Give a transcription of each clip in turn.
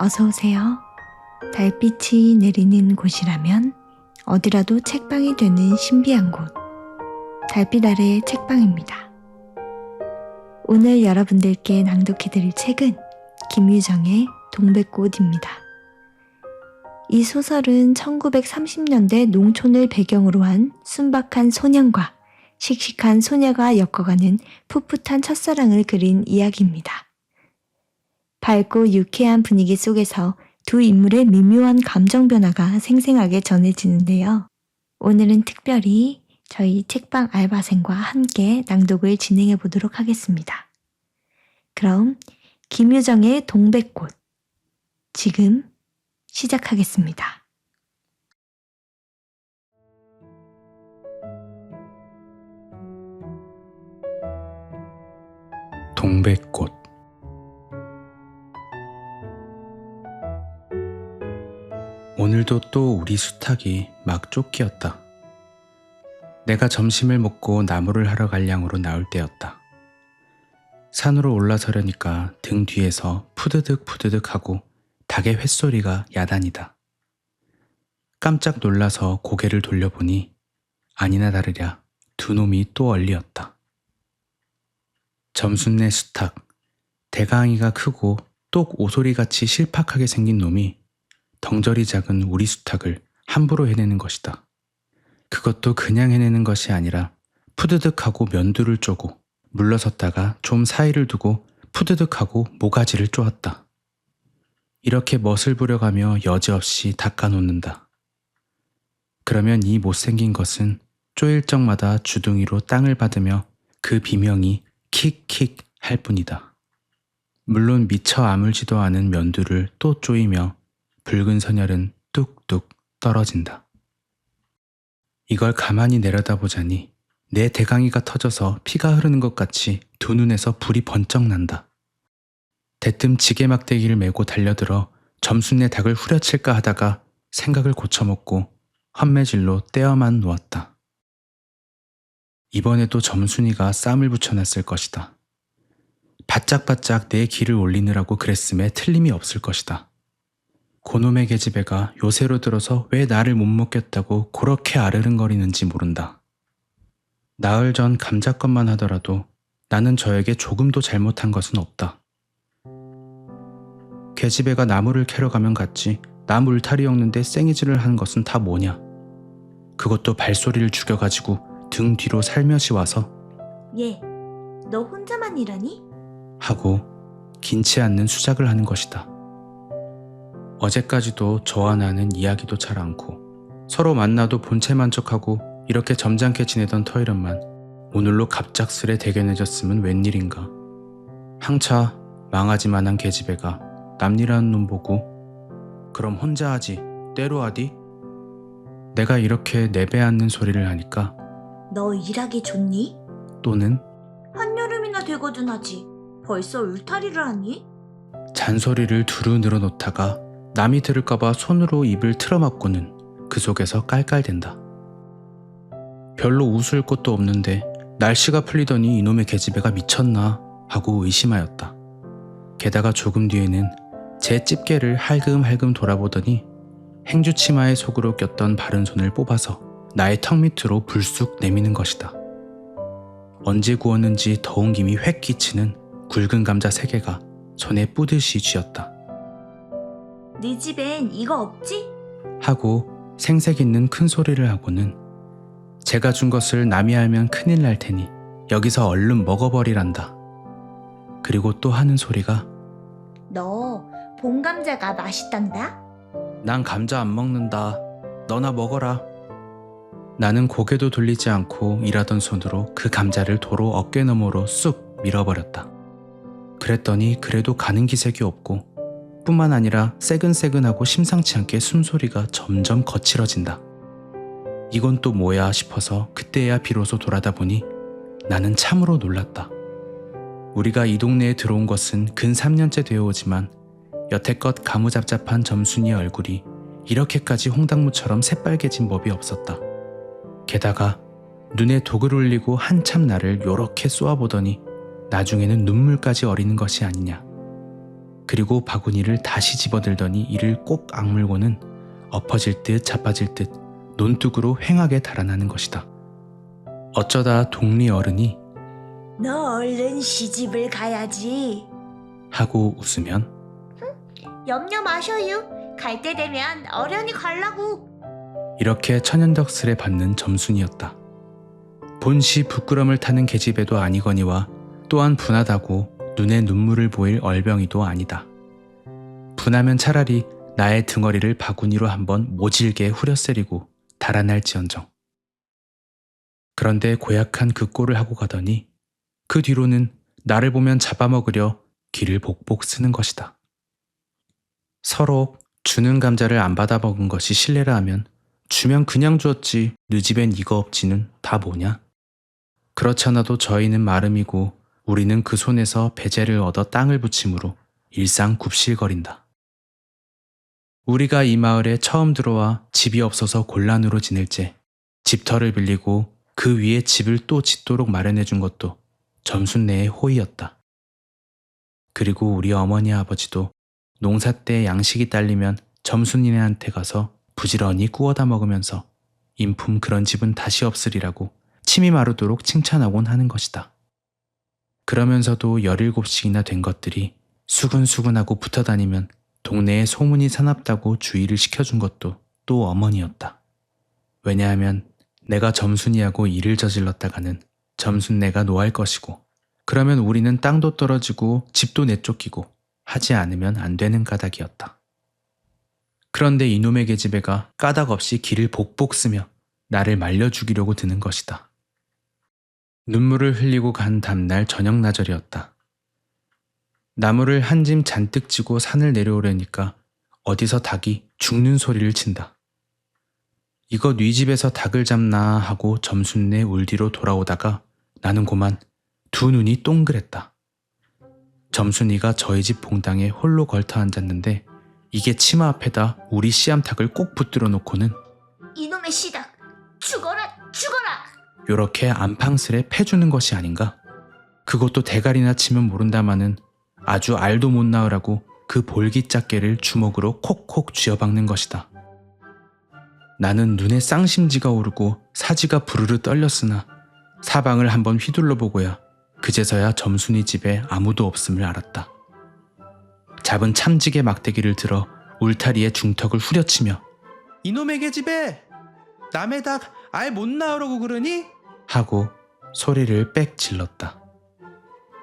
어서 오세요. 달빛이 내리는 곳이라면 어디라도 책방이 되는 신비한 곳, 달빛 아래의 책방입니다. 오늘 여러분들께 낭독해드릴 책은 김유정의 동백꽃입니다. 이 소설은 1930년대 농촌을 배경으로 한 순박한 소년과 씩씩한 소녀가 엮어가는 풋풋한 첫사랑을 그린 이야기입니다. 밝고 유쾌한 분위기 속에서 두 인물의 미묘한 감정 변화가 생생하게 전해지는데요. 오늘은 특별히 저희 책방 알바생과 함께 낭독을 진행해 보도록 하겠습니다. 그럼 김유정의 동백꽃, 지금 시작하겠습니다. 동백꽃. 오늘도 또 우리 수탉이 막 쫓기었다. 내가 점심을 먹고 나무를 하러 갈 양으로 나올 때였다. 산으로 올라서려니까 등 뒤에서 푸드득 푸드득 하고 닭의 횟소리가 야단이다. 깜짝 놀라서 고개를 돌려보니 아니나 다르랴 두 놈이 또 얼리었다. 점순내 수탉, 대강이가 크고 똑 오소리같이 실팍하게 생긴 놈이 덩저리 작은 우리 수탉을 함부로 해내는 것이다. 그것도 그냥 해내는 것이 아니라 푸드득하고 면두를 쪼고 물러섰다가 좀 사이를 두고 푸드득하고 모가지를 쪼았다. 이렇게 멋을 부려가며 여지없이 닦아놓는다. 그러면 이 못생긴 것은 쪼일 적마다 주둥이로 땅을 받으며 그 비명이 킥킥 할 뿐이다. 물론 미처 아물지도 않은 면두를 또 쪼이며 붉은 선혈은 뚝뚝 떨어진다. 이걸 가만히 내려다보자니 내 대강이가 터져서 피가 흐르는 것 같이 두 눈에서 불이 번쩍 난다. 대뜸 지게 막대기를 메고 달려들어 점순내 닭을 후려칠까 하다가 생각을 고쳐먹고 환매질로 떼어만 놓았다. 이번에도 점순이가 쌈을 붙여놨을 것이다. 바짝바짝 내 기를 올리느라고 그랬음에 틀림이 없을 것이다. 고놈의 계집애가 요새로 들어서 왜 나를 못 먹겠다고 그렇게 아르릉거리는지 모른다. 나흘 전 감자것만 하더라도 나는 저에게 조금도 잘못한 것은 없다. 계집애가 나무를 캐러 가면 갔지 나무 울타리 엮는데 생이질을 하는 것은 다 뭐냐. 그것도 발소리를 죽여가지고 등 뒤로 살며시 와서 얘, 너 혼자만 일하니? 하고 긴치 않는 수작을 하는 것이다. 어제까지도 저와 나는 이야기도 잘 않고 서로 만나도 본체만 척하고 이렇게 점잖게 지내던 터이런만 오늘로 갑작스레 대견해졌으면 웬일인가. 항차 망하지만한 계집애가 남일하는 놈 보고 그럼 혼자 하지 때로 하디? 내가 이렇게 내배앉는 소리를 하니까 너 일하기 좋니? 또는 한여름이나 되거든 하지. 벌써 울타리를 하니? 잔소리를 두루 늘어놓다가 남이 들을까봐 손으로 입을 틀어막고는 그 속에서 깔깔댄다. 별로 웃을 것도 없는데 날씨가 풀리더니 이놈의 계집애가 미쳤나 하고 의심하였다. 게다가 조금 뒤에는 제 집게를 할금할금 돌아보더니 행주치마의 속으로 꼈던 바른 손을 뽑아서 나의 턱 밑으로 불쑥 내미는 것이다. 언제 구웠는지 더운 김이 획 끼치는 굵은 감자 3개가 손에 뿌듯이 쥐었다. 네 집엔 이거 없지? 하고 생색 있는 큰 소리를 하고는 제가 준 것을 남이 알면 큰일 날 테니 여기서 얼른 먹어버리란다. 그리고 또 하는 소리가 너 봄감자가 맛있단다? 난 감자 안 먹는다. 너나 먹어라. 나는 고개도 돌리지 않고 일하던 손으로 그 감자를 도로 어깨 너머로 쑥 밀어버렸다. 그랬더니 그래도 가는 기색이 없고 뿐만 아니라 새근새근하고 심상치 않게 숨소리가 점점 거칠어진다. 이건 또 뭐야 싶어서 그때야 비로소 돌아다 보니 나는 참으로 놀랐다. 우리가 이 동네에 들어온 것은 근 3년째 되어오지만 여태껏 가무잡잡한 점순이의 얼굴이 이렇게까지 홍당무처럼 새빨개진 법이 없었다. 게다가 눈에 독을 올리고 한참 나를 요렇게 쏘아보더니 나중에는 눈물까지 어리는 것이 아니냐. 그리고 바구니를 다시 집어들더니 이를 꼭 악물고는 엎어질 듯 자빠질 듯 논둑으로 횡하게 달아나는 것이다. 어쩌다 동리 어른이 너 얼른 시집을 가야지. 하고 웃으면 염려 마셔요. 갈 때 되면 어련히 갈라고. 이렇게 천연덕스레 받는 점순이었다. 본시 부끄럼을 타는 계집애도 아니거니와 또한 분하다고 눈에 눈물을 보일 얼병이도 아니다. 분하면 차라리 나의 등허리를 바구니로 한번 모질게 후려세리고 달아날지언정. 그런데 고약한 그 꼴을 하고 가더니 그 뒤로는 나를 보면 잡아먹으려 귀를 복복 쓰는 것이다. 서로 주는 감자를 안 받아 먹은 것이 실례라 하면 주면 그냥 주었지 느 집엔 이거 없지는 다 뭐냐? 그렇지 않아도 저희는 마름이고 우리는 그 손에서 배제를 얻어 땅을 붙임으로 일상 굽실거린다. 우리가 이 마을에 처음 들어와 집이 없어서 곤란으로 지낼 때 집터를 빌리고 그 위에 집을 또 짓도록 마련해 준 것도 점순네의 호의였다. 그리고 우리 어머니 아버지도 농사 때 양식이 딸리면 점순이네한테 가서 부지런히 구워다 먹으면서 인품 그런 집은 다시 없으리라고 침이 마르도록 칭찬하곤 하는 것이다. 그러면서도 17씩이나 된 것들이 수근수근하고 붙어다니면 동네에 소문이 사납다고 주의를 시켜준 것도 또 어머니였다. 왜냐하면 내가 점순이하고 일을 저질렀다가는 점순네가 노할 것이고 그러면 우리는 땅도 떨어지고 집도 내쫓기고 하지 않으면 안 되는 까닭이었다. 그런데 이놈의 계집애가 까닭 없이 기를 복복 쓰며 나를 말려 죽이려고 드는 것이다. 눈물을 흘리고 간 다음날 저녁 나절이었다. 나무를 한 짐 잔뜩 지고 산을 내려오려니까 어디서 닭이 죽는 소리를 친다. 이거 네 집에서 닭을 잡나 하고 점순네 울 뒤로 돌아오다가 나는 고만 두 눈이 동그랬다. 점순이가 저희 집 봉당에 홀로 걸터 앉았는데 이게 치마 앞에다 우리 씨암탉을 꼭 붙들어 놓고는 이놈의 씨닭, 죽어라, 죽어라. 요렇게 안팡스레 패주는 것이 아닌가? 그것도 대가리나 치면 모른다마는 아주 알도 못 낳으라고 그 볼기짝개를 주먹으로 콕콕 쥐어박는 것이다. 나는 눈에 쌍심지가 오르고 사지가 부르르 떨렸으나 사방을 한번 휘둘러 보고야 그제서야 점순이 집에 아무도 없음을 알았다. 잡은 참지게 막대기를 들어 울타리에 중턱을 후려치며 이놈의 계집애! 남의 닭 알 못 낳으라고 그러니? 하고 소리를 빽 질렀다.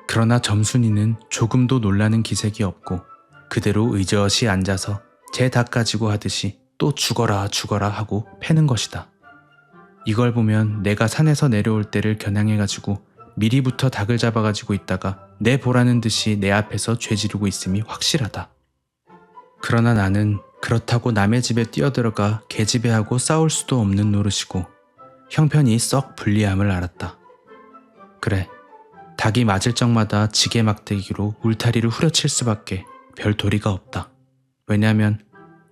그러나 점순이는 조금도 놀라는 기색이 없고 그대로 의젓이 앉아서 제 닭 가지고 하듯이 또 죽어라 죽어라 하고 패는 것이다. 이걸 보면 내가 산에서 내려올 때를 겨냥해가지고 미리부터 닭을 잡아가지고 있다가 내 보라는 듯이 내 앞에서 죄지르고 있음이 확실하다. 그러나 나는 그렇다고 남의 집에 뛰어들어가 계집애하고 싸울 수도 없는 노릇이고 형편이 썩 불리함을 알았다. 그래, 닭이 맞을 적마다 지게 막대기로 울타리를 후려칠 수밖에 별 도리가 없다. 왜냐하면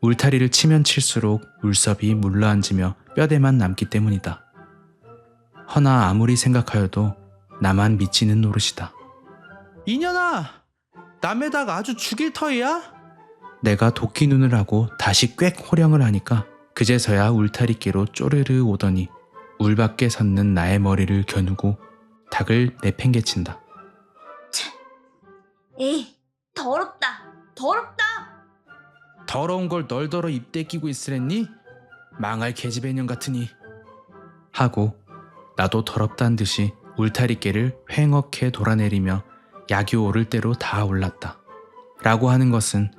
울타리를 치면 칠수록 울섭이 물러앉으며 뼈대만 남기 때문이다. 허나 아무리 생각하여도 나만 미치는 노릇이다. 이년아! 남의 닭 아주 죽일 터이야? 내가 도끼 눈을 하고 다시 꽥 호령을 하니까 그제서야 울타리께로 쪼르르 오더니 울 밖에 섰는 나의 머리를 겨누고 닭을 내팽개친다. 에이, 더럽다, 더럽다. 더러운 걸 널더러 입대 끼고 있으랬니? 망할 계집애 년 같으니. 하고 나도 더럽다는 듯이 울타리께를 횡억해 돌아내리며 약이 오를 대로 다 올랐다. 라고 하는 것은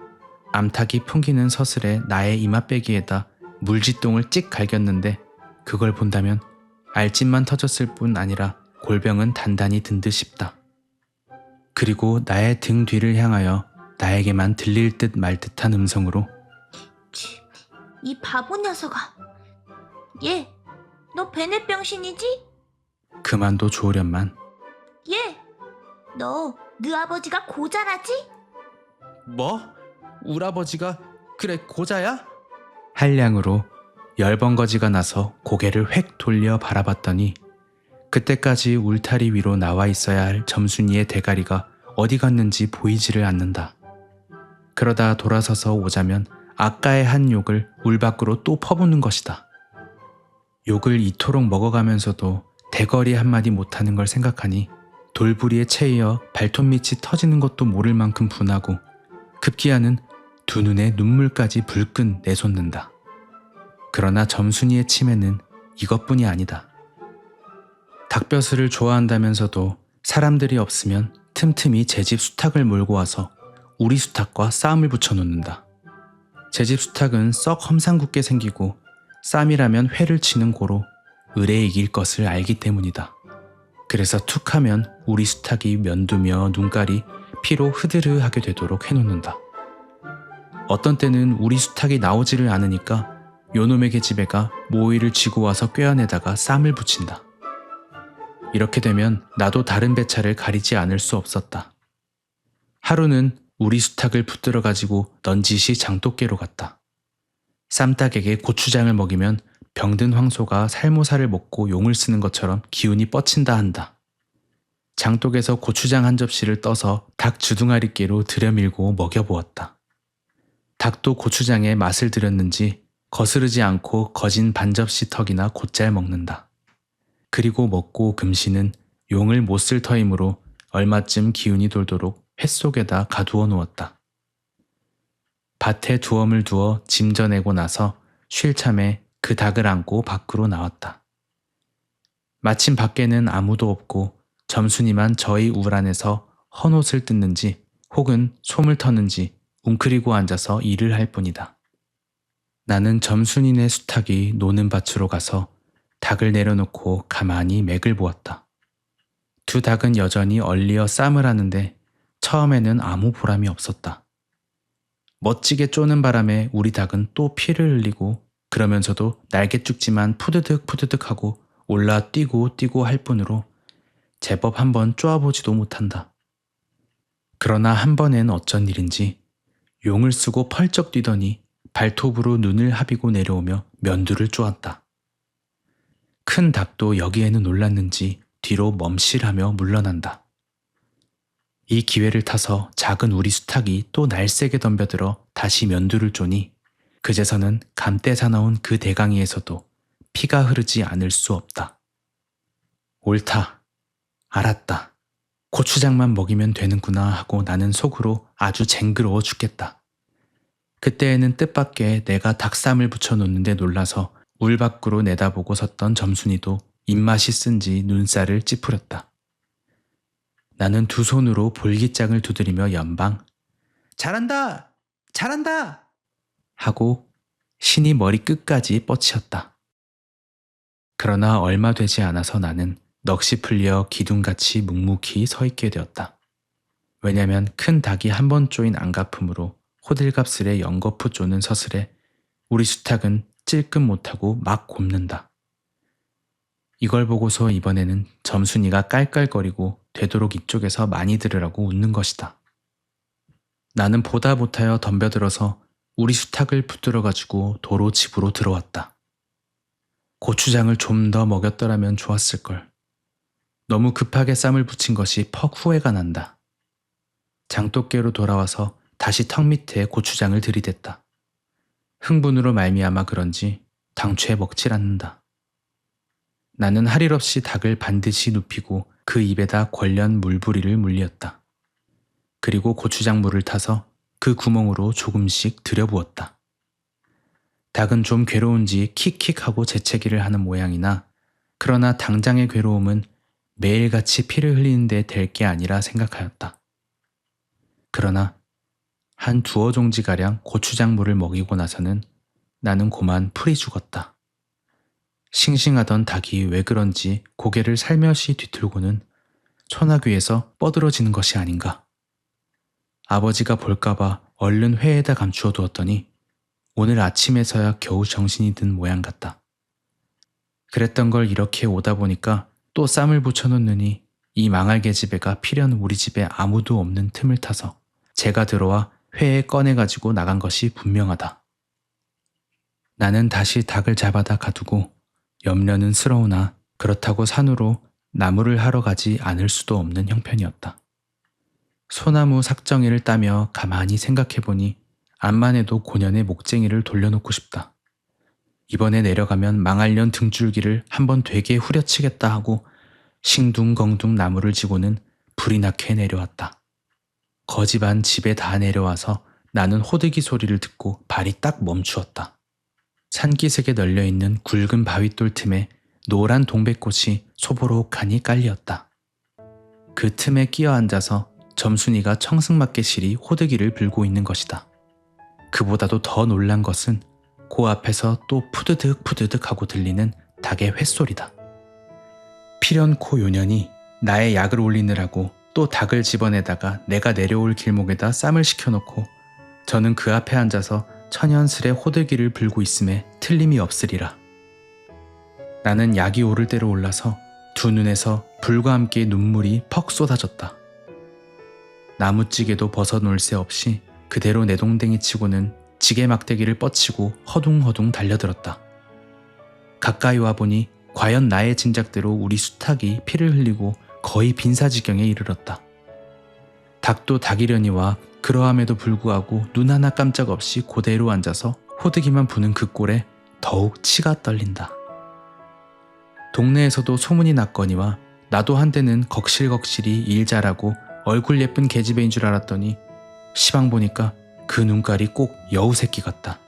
암탉이 풍기는 서슬에 나의 이마빼기에다 물지똥을 찍 갈겼는데 그걸 본다면 알집만 터졌을 뿐 아니라 골병은 단단히 든 듯 싶다. 그리고 나의 등 뒤를 향하여 나에게만 들릴 듯 말 듯한 음성으로 이 바보 녀석아. 얘, 너 베넷병신이지? 그만도 좋으련만. 얘, 너 네 아버지가 고자라지? 뭐? 울아버지가 그래 고자야? 한량으로 열번거지가 나서 고개를 획 돌려 바라봤더니 그때까지 울타리 위로 나와 있어야 할 점순이의 대가리가 어디 갔는지 보이지를 않는다. 그러다 돌아서서 오자면 아까의 한 욕을 울 밖으로 또 퍼붓는 것이다. 욕을 이토록 먹어가면서도 대거리 한마디 못하는 걸 생각하니 돌부리에 채이어 발톱 밑이 터지는 것도 모를 만큼 분하고 급기야는 두 눈에 눈물까지 불끈 내솟는다. 그러나 점순이의 치매는 이것뿐이 아니다. 닭벼슬을 좋아한다면서도 사람들이 없으면 틈틈이 제 집 수탉을 몰고 와서 우리 수탉과 싸움을 붙여놓는다. 제 집 수탉은 썩 험상궂게 생기고 쌈이라면 회를 치는 고로 을에 이길 것을 알기 때문이다. 그래서 툭하면 우리 수탉이 면두며 눈깔이 피로 흐드르하게 되도록 해놓는다. 어떤 때는 우리 수탉이 나오지를 않으니까 요놈의 계집애가 모이를 쥐고 와서 꿰어내다가 쌈을 붙인다. 이렇게 되면 나도 다른 배차를 가리지 않을 수 없었다. 하루는 우리 수탉을 붙들어 가지고 넌지시 장독계로 갔다. 쌈닭에게 고추장을 먹이면 병든 황소가 살모사를 먹고 용을 쓰는 것처럼 기운이 뻗친다 한다. 장독에서 고추장 한 접시를 떠서 닭 주둥아리께로 들여밀고 먹여보았다. 닭도 고추장에 맛을 들였는지 거스르지 않고 거진 반 접시 턱이나 곧잘 먹는다. 그리고 먹고 금시는 용을 못 쓸 터이므로 얼마쯤 기운이 돌도록 회 속에다 가두어 놓았다. 밭에 두엄을 두어 짐져내고 나서 쉴 참에 그 닭을 안고 밖으로 나왔다. 마침 밖에는 아무도 없고 점순이만 저희 우물 안에서 헌옷을 뜯는지 혹은 솜을 터는지 웅크리고 앉아서 일을 할 뿐이다. 나는 점순이네 수탉이 노는 밭으로 가서 닭을 내려놓고 가만히 맥을 보았다. 두 닭은 여전히 얼리어 쌈을 하는데 처음에는 아무 보람이 없었다. 멋지게 쪼는 바람에 우리 닭은 또 피를 흘리고 그러면서도 날개죽지만 푸드득 푸드득하고 올라 뛰고 뛰고 할 뿐으로 제법 한번 쪼아보지도 못한다. 그러나 한 번엔 어쩐 일인지 용을 쓰고 펄쩍 뛰더니 발톱으로 눈을 하비고 내려오며 면두를 쪼았다. 큰 닭도 여기에는 놀랐는지 뒤로 멈실하며 물러난다. 이 기회를 타서 작은 우리 수탉이 또 날쌔게 덤벼들어 다시 면두를 쪼니 그제서는 감때 사나운 그 대강이에서도 피가 흐르지 않을 수 없다. 옳다. 알았다. 고추장만 먹이면 되는구나 하고 나는 속으로 아주 쟁그러워 죽겠다. 그때에는 뜻밖의 내가 닭쌈을 붙여놓는데 놀라서 울 밖으로 내다보고 섰던 점순이도 입맛이 쓴지 눈살을 찌푸렸다. 나는 두 손으로 볼기장을 두드리며 연방 잘한다! 잘한다! 하고 신이 머리 끝까지 뻗치었다. 그러나 얼마 되지 않아서 나는 넋이 풀려 기둥같이 묵묵히 서 있게 되었다. 왜냐면 큰 닭이 한 번 쪼인 안가품으로 호들갑스레 연거푸 쪼는 서슬에 우리 수탉은 찔끔 못하고 막 곱는다. 이걸 보고서 이번에는 점순이가 깔깔거리고 되도록 이쪽에서 많이 들으라고 웃는 것이다. 나는 보다 못하여 덤벼들어서 우리 수탉을 붙들어가지고 도로 집으로 들어왔다. 고추장을 좀 더 먹였더라면 좋았을걸. 너무 급하게 쌈을 붙인 것이 퍽 후회가 난다. 장독계로 돌아와서 다시 턱 밑에 고추장을 들이댔다. 흥분으로 말미암아 그런지 당최 먹질 않는다. 나는 할 일 없이 닭을 반드시 눕히고 그 입에다 권련 물부리를 물렸다. 그리고 고추장물을 타서 그 구멍으로 조금씩 들여부었다. 닭은 좀 괴로운지 킥킥하고 재채기를 하는 모양이나 그러나 당장의 괴로움은 매일같이 피를 흘리는데 될 게 아니라 생각하였다. 그러나 한 두어 종지가량 고추장물을 먹이고 나서는 나는 고만 풀이 죽었다. 싱싱하던 닭이 왜 그런지 고개를 살며시 뒤틀고는 소나귀에서 뻗으러지는 것이 아닌가. 아버지가 볼까봐 얼른 회에다 감추어 두었더니 오늘 아침에서야 겨우 정신이 든 모양 같다. 그랬던 걸 이렇게 오다 보니까 또 쌈을 붙여놓느니 이 망할 계집애가 필연 우리 집에 아무도 없는 틈을 타서 제가 들어와 회에 꺼내가지고 나간 것이 분명하다. 나는 다시 닭을 잡아다 가두고 염려는 스러우나 그렇다고 산으로 나무를 하러 가지 않을 수도 없는 형편이었다. 소나무 삭정이를 따며 가만히 생각해보니 암만 해도 고년의 목쟁이를 돌려놓고 싶다. 이번에 내려가면 망할년 등줄기를 한번 되게 후려치겠다 하고 싱둥벙둥 나무를 지고는 불이 나게 내려왔다. 거지 반 집에 다 내려와서 나는 호들기 소리를 듣고 발이 딱 멈추었다. 산기슭에 널려있는 굵은 바윗돌 틈에 노란 동백꽃이 소보록하니 깔리었다. 그 틈에 끼어 앉아서 점순이가 청승맞게실이 호들기를 불고 있는 것이다. 그보다도 더 놀란 것은 그 앞에서 또 푸드득 푸드득 하고 들리는 닭의 횟소리다. 필연코 요년이 나의 약을 올리느라고 또 닭을 집어내다가 내가 내려올 길목에다 쌈을 시켜놓고 저는 그 앞에 앉아서 천연스레 호들기를 불고 있음에 틀림이 없으리라. 나는 약이 오를 대로 올라서 두 눈에서 불과 함께 눈물이 퍽 쏟아졌다. 나무찌개도 벗어놓을 새 없이 그대로 내동댕이 치고는 지게 막대기를 뻗치고 허둥허둥 달려들었다. 가까이 와보니 과연 나의 짐작대로 우리 수탉이 피를 흘리고 거의 빈사지경에 이르렀다. 닭도 닭이려니와 그러함에도 불구하고 눈 하나 깜짝 없이 그대로 앉아서 호드기만 부는 그 꼴에 더욱 치가 떨린다. 동네에서도 소문이 났거니와 나도 한때는 걱실걱실이 일 잘하고 얼굴 예쁜 계집애인 줄 알았더니 시방 보니까 그 눈깔이 꼭 여우 새끼 같다.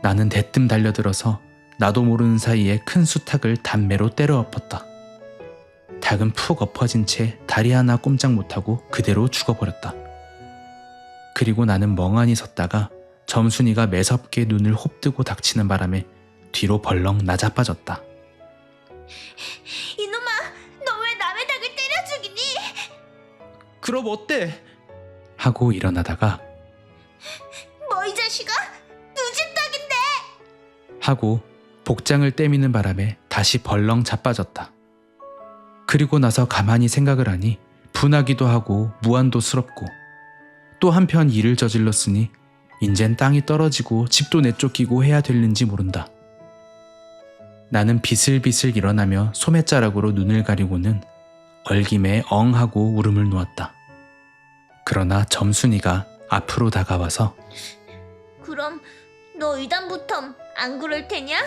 나는 대뜸 달려들어서 나도 모르는 사이에 큰 수탉을 단매로 때려 엎었다. 닭은 푹 엎어진 채 다리 하나 꼼짝 못하고 그대로 죽어버렸다. 그리고 나는 멍하니 섰다가 점순이가 매섭게 눈을 홉뜨고 닥치는 바람에 뒤로 벌렁 나자빠졌다. 이놈아, 너 왜 남의 닭을 때려 죽이니? 그럼 어때? 하고 일어나다가 뭐 이 자식아, 누집 닭인데. 하고 복장을 떼미는 바람에 다시 벌렁 자빠졌다. 그리고 나서 가만히 생각을 하니 분하기도 하고 무한도스럽고 또 한편 일을 저질렀으니 인젠 땅이 떨어지고 집도 내쫓기고 해야 될는지 모른다. 나는 비슬비슬 일어나며 소매자락으로 눈을 가리고는 얼김에 엉 하고 울음을 놓았다. 그러나 점순이가 앞으로 다가와서 그럼 너 이단부터 안 그럴 테냐?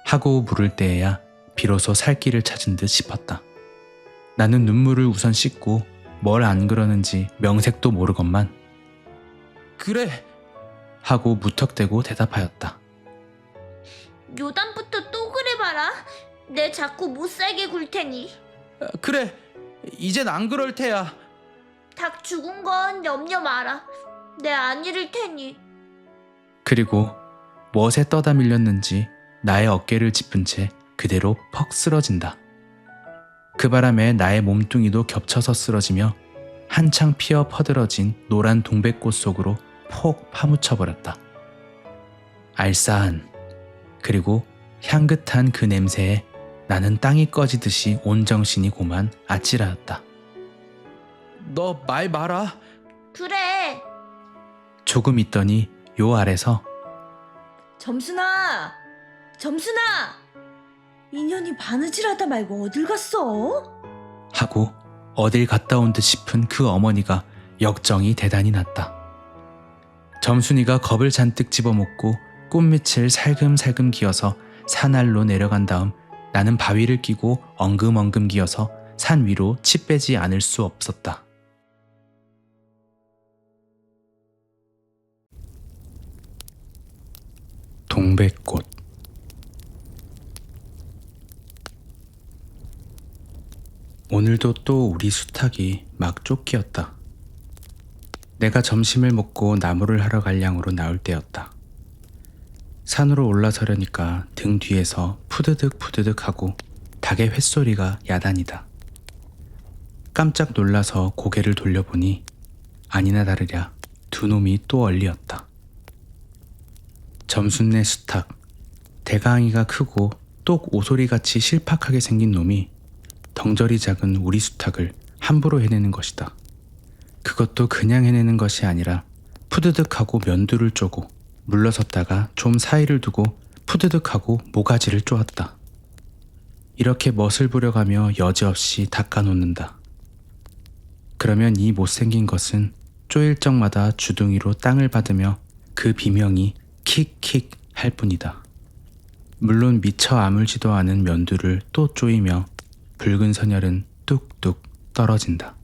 하고 물을 때에야 비로소 살 길을 찾은 듯 싶었다. 나는 눈물을 우선 씻고 뭘 안 그러는지 명색도 모르건만 그래 하고 무턱대고 대답하였다. 요단부터 또 그래봐라. 내 자꾸 못살게 굴 테니. 그래 이젠 안 그럴 테야. 닭 죽은 건 염려 마라. 내 안 잃을 테니. 그리고 멋에 떠다 밀렸는지 나의 어깨를 짚은 채 그대로 퍽 쓰러진다. 그 바람에 나의 몸뚱이도 겹쳐서 쓰러지며 한창 피어 퍼들어진 노란 동백꽃 속으로 폭 파묻혀버렸다. 알싸한 그리고 향긋한 그 냄새에 나는 땅이 꺼지듯이 온 정신이 고만 아찔하였다. 너 말 마라. 그래. 조금 있더니 요 아래서 점순아! 점순아! 인연이 바느질하다 말고 어딜 갔어? 하고 어딜 갔다 온 듯 싶은 그 어머니가 역정이 대단히 났다. 점순이가 겁을 잔뜩 집어먹고 꽃밑을 살금살금 기어서 산알로 내려간 다음 나는 바위를 끼고 엉금엉금 기어서 산 위로 치 빼지 않을 수 없었다. 동백꽃. 오늘도 또 우리 수탉이 막 쫓기었다. 내가 점심을 먹고 나무를 하러 갈 양으로 나올 때였다. 산으로 올라서려니까 등 뒤에서 푸드득 푸드득 하고 닭의 횟소리가 야단이다. 깜짝 놀라서 고개를 돌려보니 아니나 다르랴 두 놈이 또 얼리었다. 점순네 수탉, 대강이가 크고 똑 오소리같이 실팍하게 생긴 놈이 덩저리 작은 우리 수탉을 함부로 해내는 것이다. 그것도 그냥 해내는 것이 아니라 푸드득하고 면두를 쪼고 물러섰다가 좀 사이를 두고 푸드득하고 모가지를 쪼았다. 이렇게 멋을 부려가며 여지없이 닦아놓는다. 그러면 이 못생긴 것은 쪼일 적마다 주둥이로 땅을 받으며 그 비명이 킥킥 할 뿐이다. 물론 미처 아물지도 않은 면두를 또 쪼이며 붉은 선혈은 뚝뚝 떨어진다.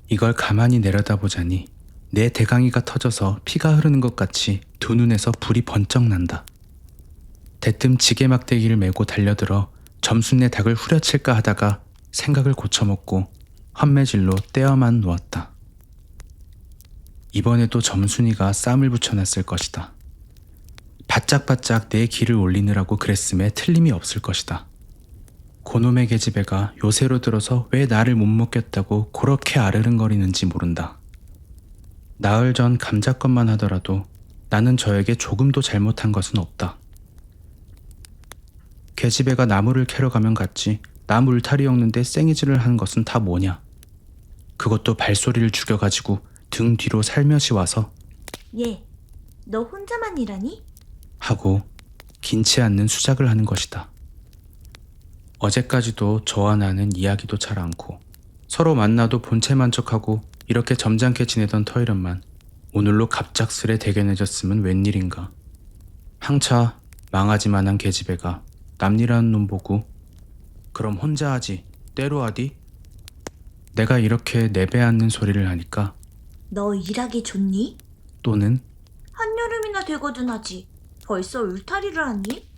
이걸 가만히 내려다보자니 내 대강이가 터져서 피가 흐르는 것 같이 두 눈에서 불이 번쩍 난다. 대뜸 지게 막대기를 메고 달려들어 점순내 닭을 후려칠까 하다가 생각을 고쳐먹고 환매질로 떼어만 놓았다. 이번에도 점순이가 쌈을 붙여놨을 것이다. 바짝바짝 내 기를 올리느라고 그랬음에 틀림이 없을 것이다. 고놈의 계집애가 요새로 들어서 왜 나를 못 먹겠다고 그렇게 아르릉거리는지 모른다. 나흘 전 감자것만 하더라도 나는 저에게 조금도 잘못한 것은 없다. 계집애가 나무를 캐러 가면 갔지 나무 울타리 엮는데 생이질을 하는 것은 다 뭐냐. 그것도 발소리를 죽여가지고 등 뒤로 살며시 와서 얘, 너 혼자만 일하니? 하고 긴치 않는 수작을 하는 것이다. 어제까지도 저와 나는 이야기도 잘 않고 서로 만나도 본체만 척하고 이렇게 점잖게 지내던 터이련만 오늘로 갑작스레 대견해졌으면 웬일인가. 항차 망하지만한 계집애가 남일하는 놈 보고 그럼 혼자 하지 때로 하디? 내가 이렇게 내배앉는 소리를 하니까 너 일하기 좋니? 또는 한여름이나 되거든 하지. 벌써 울타리를 하니?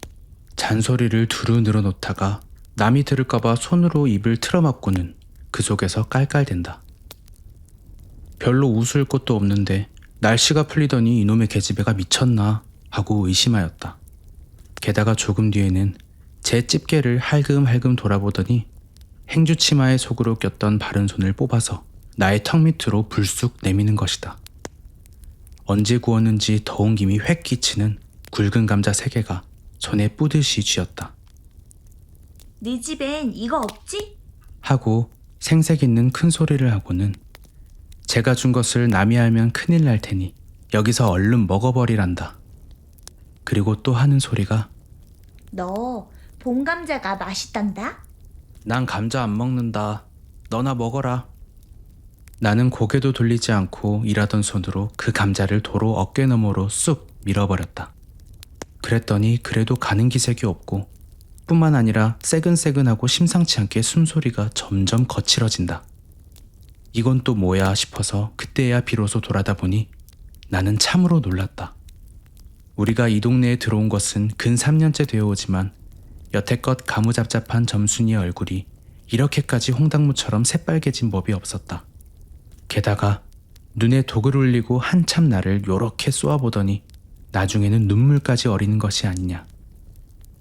잔소리를 두루 늘어놓다가 남이 들을까봐 손으로 입을 틀어막고는 그 속에서 깔깔댄다. 별로 웃을 것도 없는데 날씨가 풀리더니 이놈의 계집애가 미쳤나 하고 의심하였다. 게다가 조금 뒤에는 제 집게를 할금할금 돌아보더니 행주치마의 속으로 꼈던 바른 손을 뽑아서 나의 턱 밑으로 불쑥 내미는 것이다. 언제 구웠는지 더운 김이 획 끼치는 굵은 감자 3개가 손에 뿌듯이 쥐었다. 네 집엔 이거 없지? 하고 생색 있는 큰 소리를 하고는 제가 준 것을 남이 알면 큰일 날 테니 여기서 얼른 먹어버리란다. 그리고 또 하는 소리가 너 봄감자가 맛있단다? 난 감자 안 먹는다. 너나 먹어라. 나는 고개도 돌리지 않고 일하던 손으로 그 감자를 도로 어깨 너머로 쑥 밀어버렸다. 그랬더니 그래도 가는 기색이 없고 뿐만 아니라 새근새근하고 심상치 않게 숨소리가 점점 거칠어진다. 이건 또 뭐야 싶어서 그때야 비로소 돌아다 보니 나는 참으로 놀랐다. 우리가 이 동네에 들어온 것은 근 3년째 되어오지만 여태껏 가무잡잡한 점순이의 얼굴이 이렇게까지 홍당무처럼 새빨개진 법이 없었다. 게다가 눈에 독을 흘리고 한참 나를 요렇게 쏘아보더니 나중에는 눈물까지 어리는 것이 아니냐.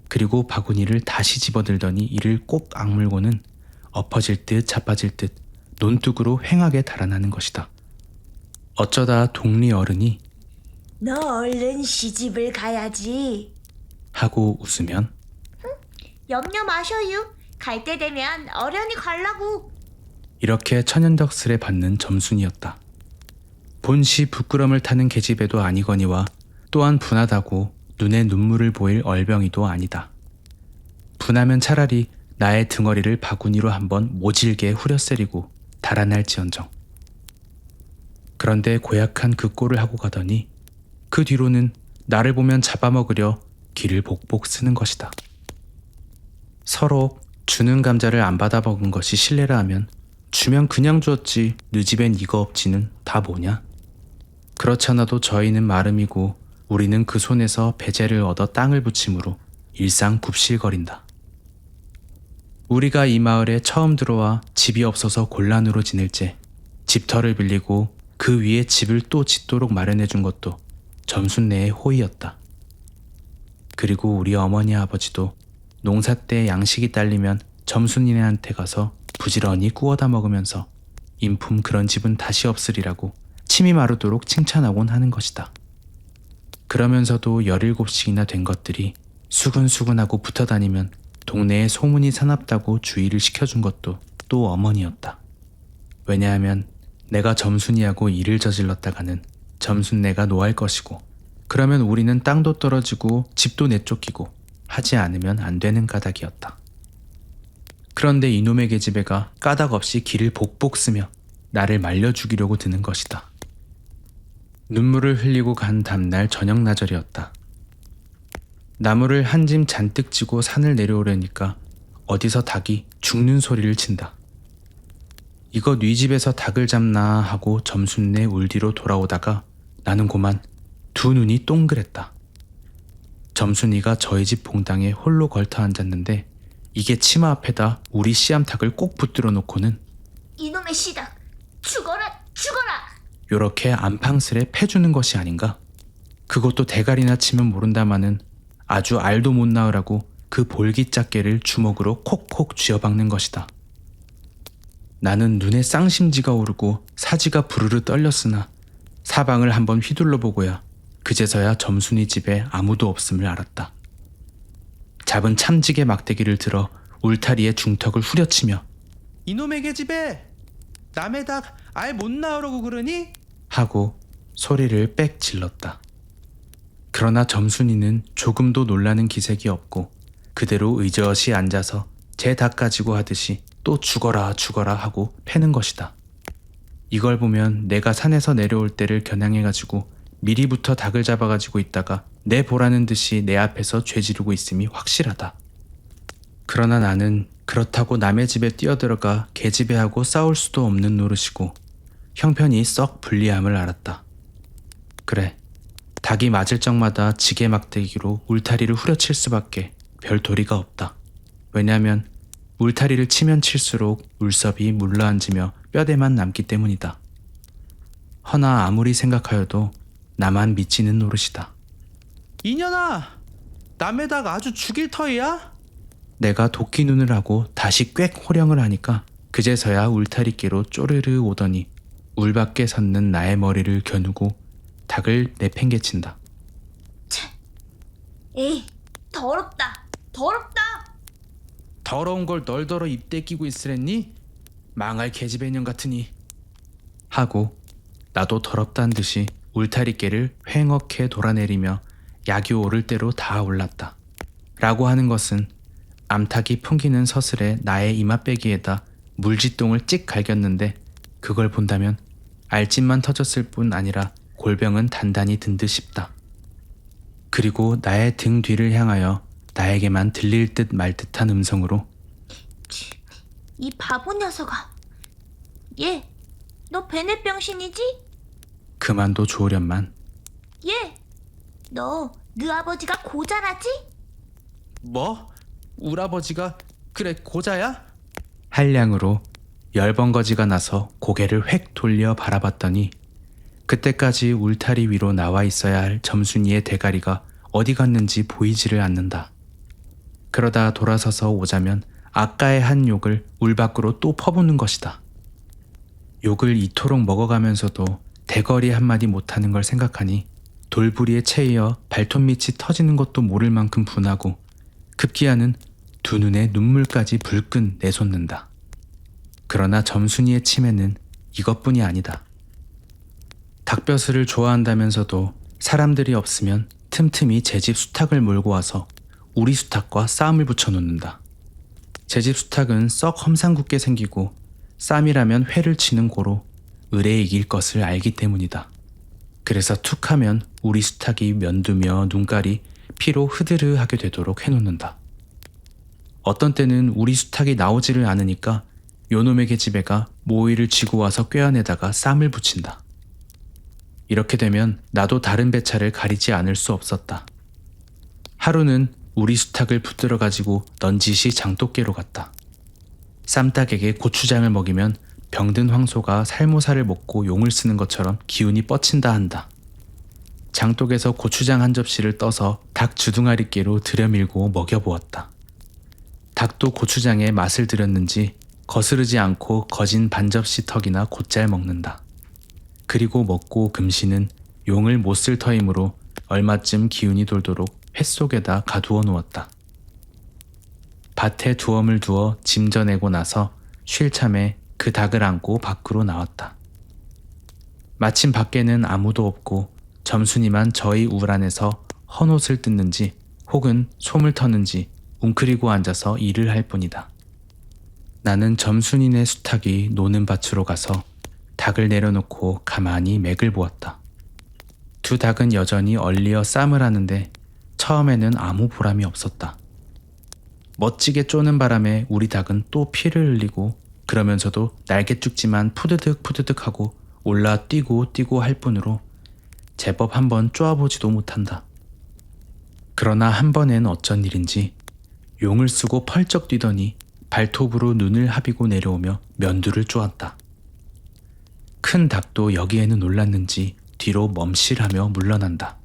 그리고 바구니를 다시 집어들더니 이를 꼭 악물고는 엎어질 듯 자빠질 듯 논둑으로 횡하게 달아나는 것이다. 어쩌다 동리 어른이 너 얼른 시집을 가야지. 하고 웃으면 염려 마셔요. 갈 때 되면 어련히 갈라고. 이렇게 천연덕스레 받는 점순이었다. 본시 부끄럼을 타는 계집애도 아니거니와 또한 분하다고 눈에 눈물을 보일 얼병이도 아니다. 분하면 차라리 나의 등어리를 바구니로 한번 모질게 후려세리고 달아날지언정. 그런데 고약한 그 꼴을 하고 가더니 그 뒤로는 나를 보면 잡아먹으려 귀를 복복 쓰는 것이다. 서로 주는 감자를 안 받아 먹은 것이 실례라 하면 주면 그냥 주었지 느 집엔 이거 없지는 다 뭐냐? 그렇잖아도 저희는 마름이고 우리는 그 손에서 배제를 얻어 땅을 붙임으로 일상 굽실거린다. 우리가 이 마을에 처음 들어와 집이 없어서 곤란으로 지낼 때 집터를 빌리고 그 위에 집을 또 짓도록 마련해 준 것도 점순네의 호의였다. 그리고 우리 어머니 아버지도 농사 때 양식이 딸리면 점순이네한테 가서 부지런히 구워다 먹으면서 인품 그런 집은 다시 없으리라고 침이 마르도록 칭찬하곤 하는 것이다. 그러면서도 17씩이나 된 것들이 수근수근하고 붙어다니면 동네에 소문이 사납다고 주의를 시켜준 것도 또 어머니였다. 왜냐하면 내가 점순이하고 일을 저질렀다가는 점순네가 노할 것이고 그러면 우리는 땅도 떨어지고 집도 내쫓기고 하지 않으면 안 되는 까닭이었다. 그런데 이놈의 계집애가 까닭없이 기를 복복 쓰며 나를 말려 죽이려고 드는 것이다. 눈물을 흘리고 간 다음날 저녁 나절이었다. 나무를 한 짐 잔뜩 지고 산을 내려오려니까 어디서 닭이 죽는 소리를 친다. 이거 네 집에서 닭을 잡나 하고 점순네 울 뒤로 돌아오다가 나는 고만 두 눈이 동그랬다. 점순이가 저희 집 봉당에 홀로 걸터 앉았는데 이게 치마 앞에다 우리 씨암탉을 꼭 붙들어 놓고는 이놈의 씨닭, 죽어라, 죽어라! 요렇게 안팡스레 패주는 것이 아닌가? 그것도 대가리나 치면 모른다마는 아주 알도 못 낳으라고 그 볼기짝개를 주먹으로 콕콕 쥐어박는 것이다. 나는 눈에 쌍심지가 오르고 사지가 부르르 떨렸으나 사방을 한번 휘둘러 보고야 그제서야 점순이 집에 아무도 없음을 알았다. 잡은 참지개 막대기를 들어 울타리에 중턱을 후려치며 이놈의 계집애! 남의 닭 알 못 낳으라고 그러니? 하고 소리를 빽 질렀다. 그러나 점순이는 조금도 놀라는 기색이 없고 그대로 의젓이 앉아서 제 닭 가지고 하듯이 또 죽어라 죽어라 하고 패는 것이다. 이걸 보면 내가 산에서 내려올 때를 겨냥해가지고 미리부터 닭을 잡아가지고 있다가 내 보라는 듯이 내 앞에서 죄지르고 있음이 확실하다. 그러나 나는 그렇다고 남의 집에 뛰어들어가 계집애하고 싸울 수도 없는 노릇이고 형편이 썩 불리함을 알았다. 그래, 닭이 맞을 적마다 지게 막대기로 울타리를 후려칠 수밖에 별 도리가 없다. 왜냐하면 울타리를 치면 칠수록 울섭이 물러앉으며 뼈대만 남기 때문이다. 허나 아무리 생각하여도 나만 미치는 노릇이다. 이년아! 남의 닭 아주 죽일 터이야? 내가 도끼 눈을 하고 다시 꽥 호령을 하니까 그제서야 울타리께로 쪼르르 오더니 울 밖에 섰는 나의 머리를 겨누고 닭을 내팽개친다. 에이, 더럽다. 더럽다. 더러운 걸 널더러 입대 끼고 있으랬니? 망할 계집애 년 같으니. 하고 나도 더럽다는 듯이 울타리깨를 휑하게 돌아내리며 약이 오를 대로 다 올랐다. 라고 하는 것은 암탉이 풍기는 서슬에 나의 이마빼기에다 물지똥을 찍 갈겼는데 그걸 본다면 알집만 터졌을 뿐 아니라 골병은 단단히 든 듯 싶다. 그리고 나의 등 뒤를 향하여 나에게만 들릴 듯 말 듯한 음성으로 이 바보 녀석아. 얘, 너 베넷병신이지? 그만둬 주오련만. 얘, 너 네 아버지가 고자라지? 뭐? 울아버지가 그래 고자야? 한량으로 열번거지가 나서 고개를 획 돌려 바라봤더니 그때까지 울타리 위로 나와 있어야 할 점순이의 대가리가 어디 갔는지 보이지를 않는다. 그러다 돌아서서 오자면 아까의 한 욕을 울 밖으로 또 퍼붓는 것이다. 욕을 이토록 먹어가면서도 대거리 한마디 못하는 걸 생각하니 돌부리에 채이어 발톱 밑이 터지는 것도 모를 만큼 분하고 급기야는 두 눈에 눈물까지 불끈 내솟는다. 그러나 점순이의 치매는 이것뿐이 아니다. 닭벼슬을 좋아한다면서도 사람들이 없으면 틈틈이 제 집 수탉을 몰고 와서 우리 수탉과 싸움을 붙여놓는다. 제 집 수탉은 썩 험상궂게 생기고 쌈이라면 회를 치는 고로 을에 이길 것을 알기 때문이다. 그래서 툭하면 우리 수탉이 면두며 눈깔이 피로 흐드르하게 되도록 해놓는다. 어떤 때는 우리 수탉이 나오지를 않으니까 요놈의 계집애가 모이를 쥐고 와서 꿰어내다가 쌈을 붙인다. 이렇게 되면 나도 다른 배차를 가리지 않을 수 없었다. 하루는 우리 수탉을 붙들어 가지고 넌지시 장독계로 갔다. 쌈닭에게 고추장을 먹이면 병든 황소가 살모사를 먹고 용을 쓰는 것처럼 기운이 뻗친다 한다. 장독에서 고추장 한 접시를 떠서 닭 주둥아리께로 들여밀고 먹여보았다. 닭도 고추장에 맛을 들였는지 거스르지 않고 거진 반 접시 턱이나 곧잘 먹는다. 그리고 먹고 금시는 용을 못 쓸 터이므로 얼마쯤 기운이 돌도록 회 속에다 가두어 놓았다. 밭에 두엄을 두어 짐져내고 나서 쉴 참에 그 닭을 안고 밖으로 나왔다. 마침 밖에는 아무도 없고 점순이만 저희 울 안에서 헌옷을 뜯는지 혹은 솜을 터는지 웅크리고 앉아서 일을 할 뿐이다. 나는 점순이네 수탉이 노는 밭으로 가서 닭을 내려놓고 가만히 맥을 보았다. 두 닭은 여전히 얼리어 쌈을 하는데 처음에는 아무 보람이 없었다. 멋지게 쪼는 바람에 우리 닭은 또 피를 흘리고 그러면서도 날개죽지만 푸드득 푸드득 하고 올라 뛰고 뛰고 할 뿐으로 제법 한번 쪼아보지도 못한다. 그러나 한 번엔 어쩐 일인지 용을 쓰고 펄쩍 뛰더니 발톱으로 눈을 하비고 내려오며 면두를 쪼았다. 큰 닭도 여기에는 놀랐는지 뒤로 멈실하며 물러난다.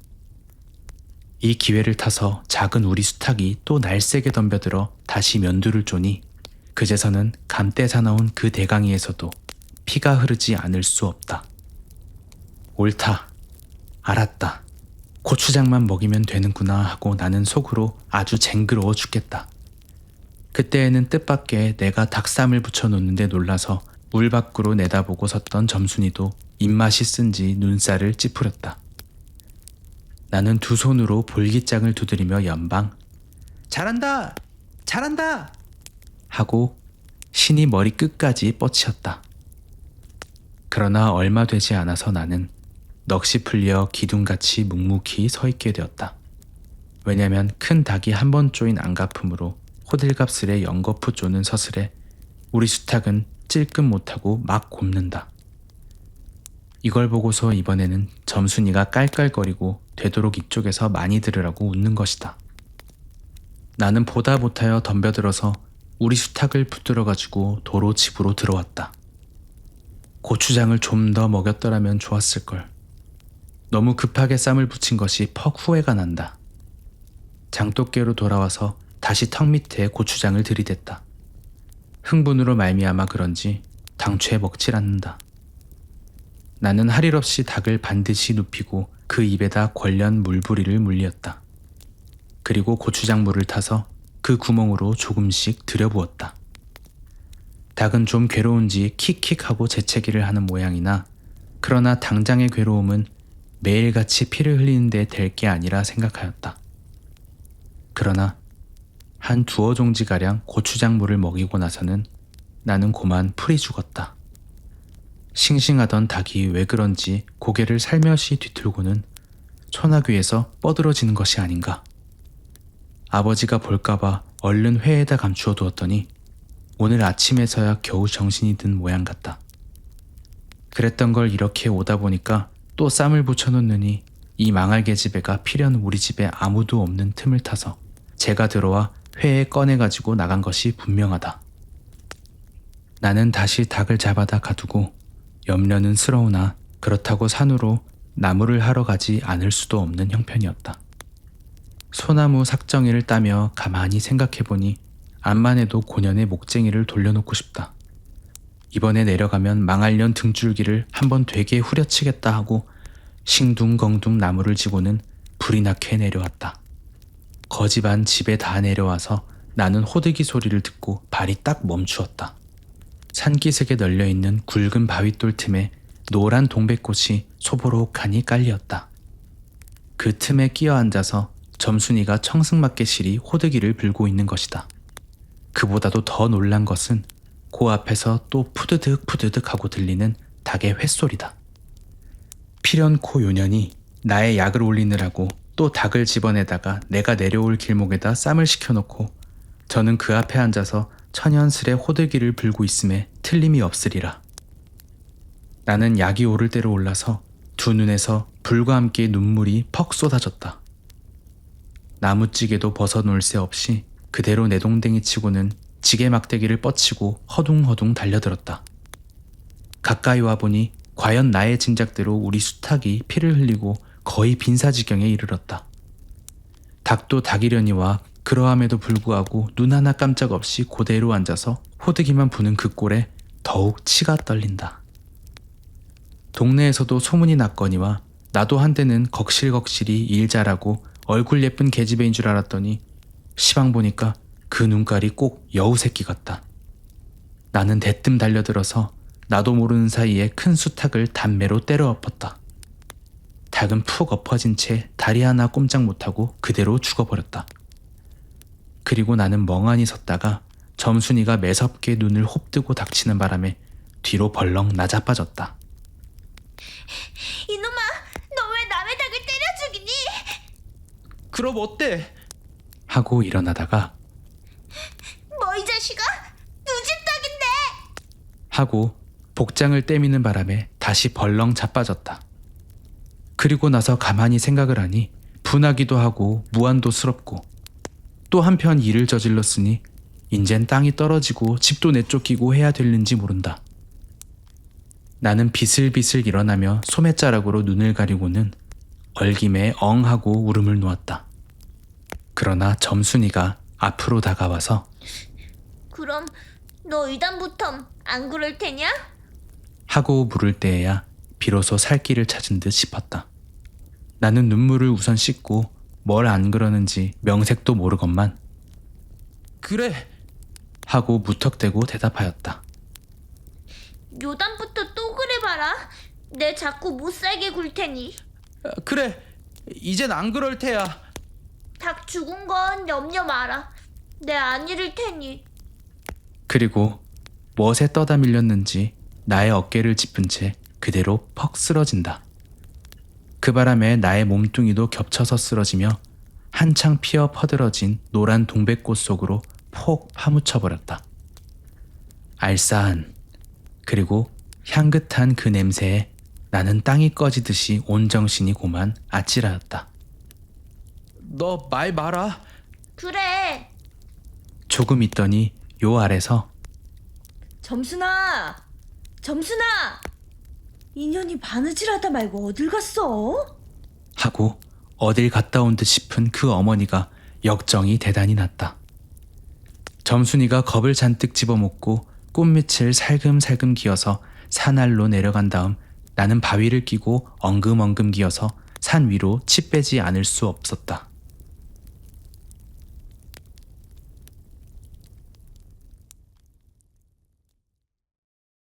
이 기회를 타서 작은 우리 수탉이 또 날쌔게 덤벼들어 다시 면두를 쪼니 그제서는 감때 사나운 그 대강이에서도 피가 흐르지 않을 수 없다. 옳다. 알았다. 고추장만 먹이면 되는구나 하고 나는 속으로 아주 쟁그러워 죽겠다. 그때에는 뜻밖의 내가 닭쌈을 붙여놓는데 놀라서 물 밖으로 내다보고 섰던 점순이도 입맛이 쓴지 눈살을 찌푸렸다. 나는 두 손으로 볼기장을 두드리며 연방 잘한다! 잘한다! 하고 신이 머리 끝까지 뻗치었다. 그러나 얼마 되지 않아서 나는 넋이 풀려 기둥같이 묵묵히 서 있게 되었다. 왜냐면 큰 닭이 한 번 쪼인 안가품으로 호들갑스레 연거푸 쪼는 서슬에 우리 수탉은 찔끔 못하고 막 곱는다. 이걸 보고서 이번에는 점순이가 깔깔거리고 되도록 이쪽에서 많이 들으라고 웃는 것이다. 나는 보다 못하여 덤벼들어서 우리 수탉을 붙들어가지고 도로 집으로 들어왔다. 고추장을 좀 더 먹였더라면 좋았을걸. 너무 급하게 쌈을 붙인 것이 퍽 후회가 난다. 장독깨로 돌아와서 다시 턱 밑에 고추장을 들이댔다. 흥분으로 말미암아 그런지 당최 먹질 않는다. 나는 할 일 없이 닭을 반드시 눕히고 그 입에다 권련 물부리를 물렸다. 그리고 고추장물을 타서 그 구멍으로 조금씩 들여부었다. 닭은 좀 괴로운지 킥킥하고 재채기를 하는 모양이나 그러나 당장의 괴로움은 매일같이 피를 흘리는데 될 게 아니라 생각하였다. 그러나 한 두어 종지가량 고추장물을 먹이고 나서는 나는 고만 풀이 죽었다. 싱싱하던 닭이 왜 그런지 고개를 살며시 뒤틀고는 소나귀에서 뻗으러지는 것이 아닌가. 아버지가 볼까봐 얼른 회에다 감추어 두었더니 오늘 아침에서야 겨우 정신이 든 모양 같다. 그랬던 걸 이렇게 오다 보니까 또 쌈을 붙여놓느니 이 망할 계집애가 필연 우리 집에 아무도 없는 틈을 타서 제가 들어와 회에 꺼내가지고 나간 것이 분명하다. 나는 다시 닭을 잡아다 가두고 염려는 스러우나 그렇다고 산으로 나무를 하러 가지 않을 수도 없는 형편이었다. 소나무 삭정이를 따며 가만히 생각해보니 암만 해도 고년의 목쟁이를 돌려놓고 싶다. 이번에 내려가면 망할년 등줄기를 한번 되게 후려치겠다 하고 싱둥벙둥 나무를 지고는 불이 나게 내려왔다. 거지 반 집에 다 내려와서 나는 호들기 소리를 듣고 발이 딱 멈추었다. 산기슭에 널려있는 굵은 바윗돌 틈에 노란 동백꽃이 소보록하니 깔리었다. 그 틈에 끼어 앉아서 점순이가 청승맞게 시리 호들기를 불고 있는 것이다. 그보다도 더 놀란 것은 그 앞에서 또 푸드득 푸드득 하고 들리는 닭의 횟소리다. 필연코 요년이 나의 약을 올리느라고 또 닭을 집어내다가 내가 내려올 길목에다 쌈을 시켜놓고 저는 그 앞에 앉아서 천연스레 호들기를 불고 있음에 틀림이 없으리라. 나는 약이 오를 대로 올라서 두 눈에서 불과 함께 눈물이 퍽 쏟아졌다. 나무찌개도 벗어놓을 새 없이 그대로 내동댕이 치고는 지게 막대기를 뻗치고 허둥허둥 달려들었다. 가까이 와보니 과연 나의 짐작대로 우리 수탉이 피를 흘리고 거의 빈사지경에 이르렀다. 닭도 닭이려니와 그러함에도 불구하고 눈 하나 깜짝 없이 그대로 앉아서 호드기만 부는 그 꼴에 더욱 치가 떨린다. 동네에서도 소문이 났거니와 나도 한때는 걱실걱실이 일 잘하고 얼굴 예쁜 계집애인 줄 알았더니 시방 보니까 그 눈깔이 꼭 여우 새끼 같다. 나는 대뜸 달려들어서 나도 모르는 사이에 큰 수탉을 단매로 때려 엎었다. 닭은 푹 엎어진 채 다리 하나 꼼짝 못하고 그대로 죽어버렸다. 그리고 나는 멍하니 섰다가 점순이가 매섭게 눈을 홉뜨고 닥치는 바람에 뒤로 벌렁 나자빠졌다. 이놈아, 너 왜 남의 닭을 때려 죽이니? 그럼 어때? 하고 일어나다가 뭐 이 자식아? 누집 닭인데! 하고 복장을 떼미는 바람에 다시 벌렁 자빠졌다. 그리고 나서 가만히 생각을 하니 분하기도 하고 무한도스럽고 또 한편 일을 저질렀으니 인젠 땅이 떨어지고 집도 내쫓기고 해야 될는지 모른다. 나는 비슬비슬 일어나며 소매자락으로 눈을 가리고는 얼김에 엉 하고 울음을 놓았다. 그러나 점순이가 앞으로 다가와서 그럼 너 이단부터 안 그럴 테냐? 하고 물을 때에야 비로소 살 길을 찾은 듯 싶었다. 나는 눈물을 우선 씻고 뭘 안 그러는지 명색도 모르건만 그래 하고 무턱대고 대답하였다. 요단부터 또 그래봐라. 내 자꾸 못살게 굴 테니. 그래 이젠 안 그럴 테야. 닭 죽은 건 염려 마라. 내 안 잃을 테니. 그리고 멋에 떠다 밀렸는지 나의 어깨를 짚은 채 그대로 퍽 쓰러진다. 그 바람에 나의 몸뚱이도 겹쳐서 쓰러지며 한창 피어 퍼들어진 노란 동백꽃 속으로 폭 파묻혀버렸다. 알싸한 그리고 향긋한 그 냄새에 나는 땅이 꺼지듯이 온 정신이 고만 아찔하였다. 너 말 마라. 그래. 조금 있더니 요 아래서 점순아! 점순아! 인연이 바느질하다 말고 어딜 갔어? 하고 어딜 갔다 온 듯 싶은 그 어머니가 역정이 대단히 났다. 점순이가 겁을 잔뜩 집어먹고 꽃밑을 살금살금 기어서 산알로 내려간 다음 나는 바위를 끼고 엉금엉금 기어서 산 위로 치 빼지 않을 수 없었다.